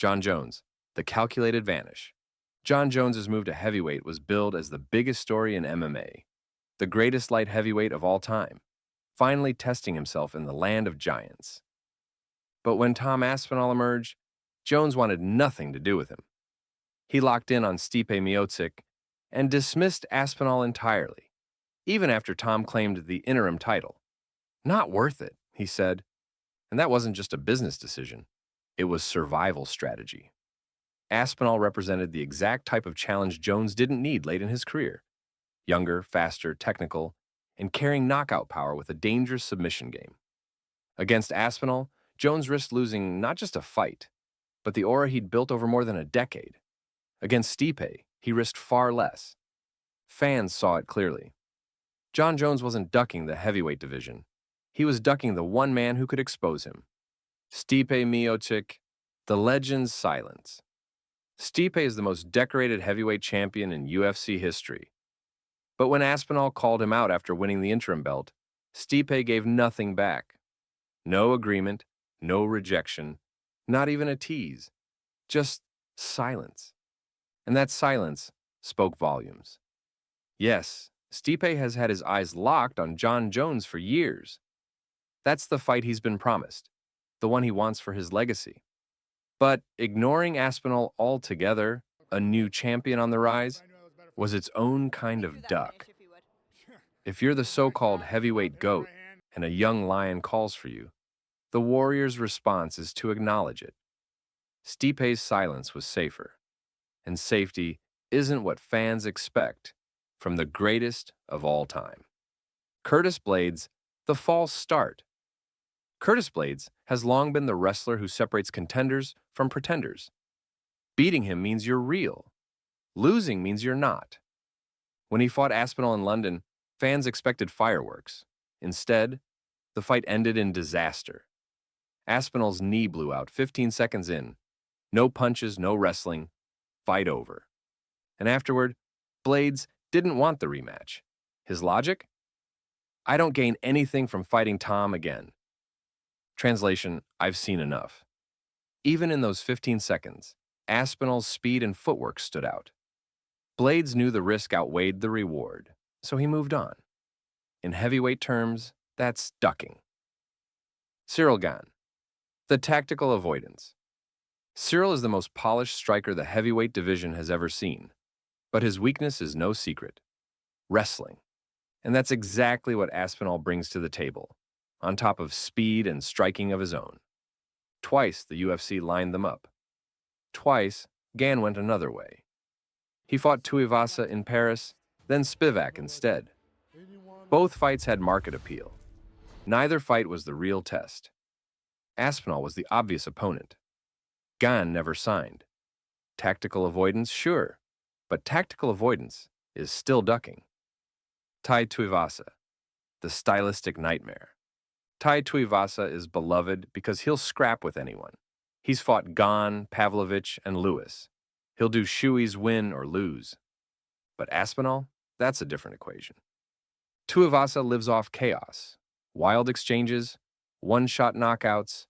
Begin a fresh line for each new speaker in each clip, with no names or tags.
Jon Jones, the calculated vanish. Jon Jones's move to heavyweight was billed as the biggest story in MMA, the greatest light heavyweight of all time, finally testing himself in the land of giants. But when Tom Aspinall emerged, Jones wanted nothing to do with him. He locked in on Stipe Miocic and dismissed Aspinall entirely, even after Tom claimed the interim title. Not worth it, he said. And that wasn't just a business decision. It was survival strategy. Aspinall represented the exact type of challenge Jones didn't need late in his career. Younger, faster, technical, and carrying knockout power with a dangerous submission game. Against Aspinall, Jones risked losing not just a fight, but the aura he'd built over more than a decade. Against Stipe, he risked far less. Fans saw it clearly. Jon Jones wasn't ducking the heavyweight division. He was ducking the one man who could expose him. Stipe Miocic, the legend's silence. Stipe is the most decorated heavyweight champion in UFC history. But when Aspinall called him out after winning the interim belt, Stipe gave nothing back. No agreement, no rejection, not even a tease. Just silence. And that silence spoke volumes. Yes, Stipe has had his eyes locked on Jon Jones for years. That's the fight he's been promised, the one he wants for his legacy. But ignoring Aspinall altogether, a new champion on the rise, was its own kind of duck. If you're the so-called heavyweight goat and a young lion calls for you, the warrior's response is to acknowledge it. Stipe's silence was safer, and safety isn't what fans expect from the greatest of all time. Curtis Blades, the false start. Curtis Blades has long been the wrestler who separates contenders from pretenders. Beating him means you're real. Losing means you're not. When he fought Aspinall in London, fans expected fireworks. Instead, the fight ended in disaster. Aspinall's knee blew out 15 seconds in. No punches, no wrestling. Fight over. And afterward, Blades didn't want the rematch. His logic? I don't gain anything from fighting Tom again. Translation, I've seen enough. Even in those 15 seconds, Aspinall's speed and footwork stood out. Blades knew the risk outweighed the reward, so he moved on. In heavyweight terms, that's ducking. Ciryl Gane, the tactical avoidance. Ciryl is the most polished striker the heavyweight division has ever seen, but his weakness is no secret: wrestling. And that's exactly what Aspinall brings to the table, on top of speed and striking of his own. Twice the UFC lined them up. Twice, Gane went another way. He fought Tuivasa in Paris, then Spivak instead. Both fights had market appeal. Neither fight was the real test. Aspinall was the obvious opponent. Gane never signed. Tactical avoidance, sure, but tactical avoidance is still ducking. Tai Tuivasa, the stylistic nightmare. Tai Tuivasa is beloved because he'll scrap with anyone. He's fought Gane, Pavlovich, and Lewis. He'll do shoeys, win or lose. But Aspinall, that's a different equation. Tuivasa lives off chaos, wild exchanges, one-shot knockouts.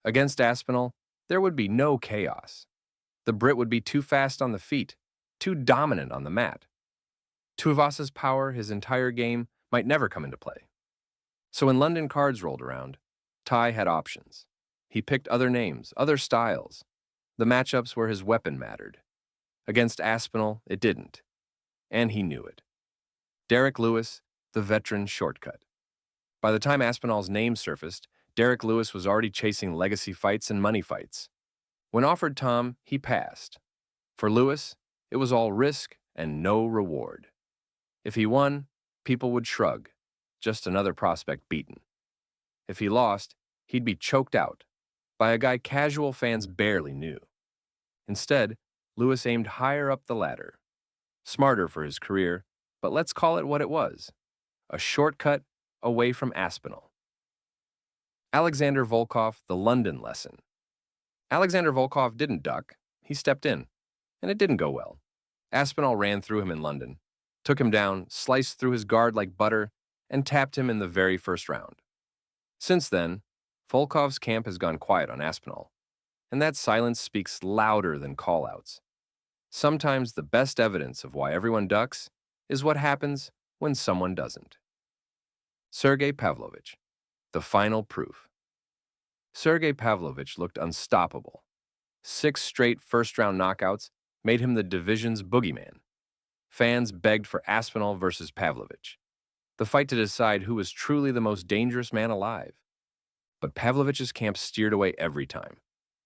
Against Aspinall, there would be no chaos. The Brit would be too fast on the feet, too dominant on the mat. Tuivasa's power, his entire game, might never come into play. So when London cards rolled around, Tai had options. He picked other names, other styles. The matchups where his weapon mattered. Against Aspinall, it didn't. And he knew it. Derek Lewis, the veteran shortcut. By the time Aspinall's name surfaced, Derek Lewis was already chasing legacy fights and money fights. When offered Tom, he passed. For Lewis, it was all risk and no reward. If he won, people would shrug. Just another prospect beaten. If he lost, he'd be choked out by a guy casual fans barely knew. Instead, Lewis aimed higher up the ladder. Smarter for his career, but let's call it what it was: a shortcut away from Aspinall. Alexander Volkov, the London lesson. Alexander Volkov didn't duck, he stepped in, and it didn't go well. Aspinall ran through him in London, took him down, sliced through his guard like butter, and tapped him in the very first round. Since then, Volkov's camp has gone quiet on Aspinall. And that silence speaks louder than callouts. Sometimes the best evidence of why everyone ducks is what happens when someone doesn't. Sergei Pavlovich, the final proof. Sergei Pavlovich looked unstoppable. 6 straight first-round knockouts made him the division's boogeyman. Fans begged for Aspinall versus Pavlovich, the fight to decide who was truly the most dangerous man alive. But Pavlovich's camp steered away every time.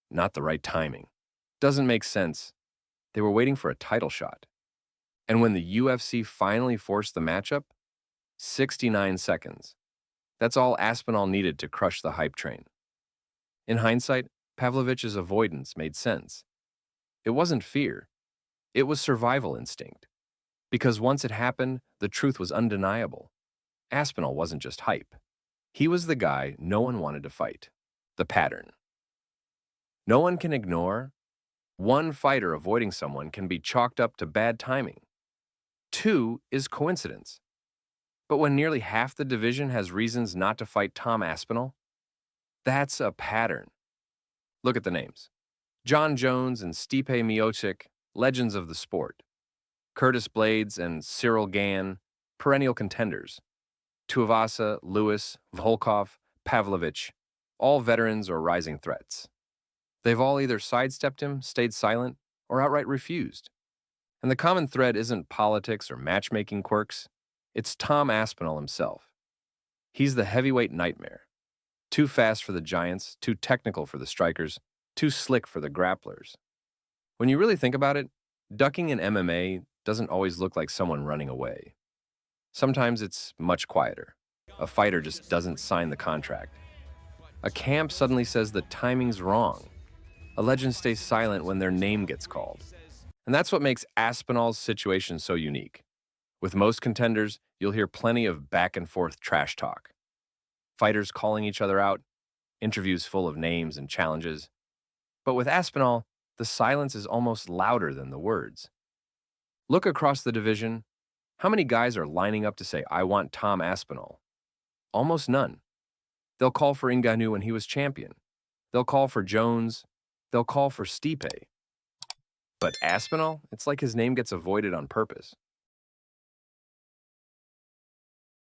Not the right timing. Doesn't make sense. They were waiting for a title shot. And when the UFC finally forced the matchup, 69 seconds. That's all Aspinall needed to crush the hype train. In hindsight, Pavlovich's avoidance made sense. It wasn't fear. It was survival instinct. Because once it happened, the truth was undeniable. Aspinall wasn't just hype. He was the guy no one wanted to fight. The pattern. No one can ignore. One fighter avoiding someone can be chalked up to bad timing. 2 is coincidence. But when nearly half the division has reasons not to fight Tom Aspinall, that's a pattern. Look at the names. Jon Jones and Stipe Miocic, legends of the sport. Curtis Blades and Cyril Gann, perennial contenders. Tuivasa, Lewis, Volkov, Pavlovich, all veterans or rising threats. They've all either sidestepped him, stayed silent, or outright refused. And the common thread isn't politics or matchmaking quirks. It's Tom Aspinall himself. He's the heavyweight nightmare. Too fast for the giants, too technical for the strikers, too slick for the grapplers. When you really think about it, ducking in MMA doesn't always look like someone running away. Sometimes it's much quieter. A fighter just doesn't sign the contract. A camp suddenly says the timing's wrong. A legend stays silent when their name gets called. And that's what makes Aspinall's situation so unique. With most contenders, you'll hear plenty of back-and-forth trash talk. Fighters calling each other out, interviews full of names and challenges. But with Aspinall, the silence is almost louder than the words. Look across the division. How many guys are lining up to say, "I want Tom Aspinall"? Almost none. They'll call for Ngannou when he was champion. They'll call for Jones. They'll call for Stipe. But Aspinall, it's like his name gets avoided on purpose.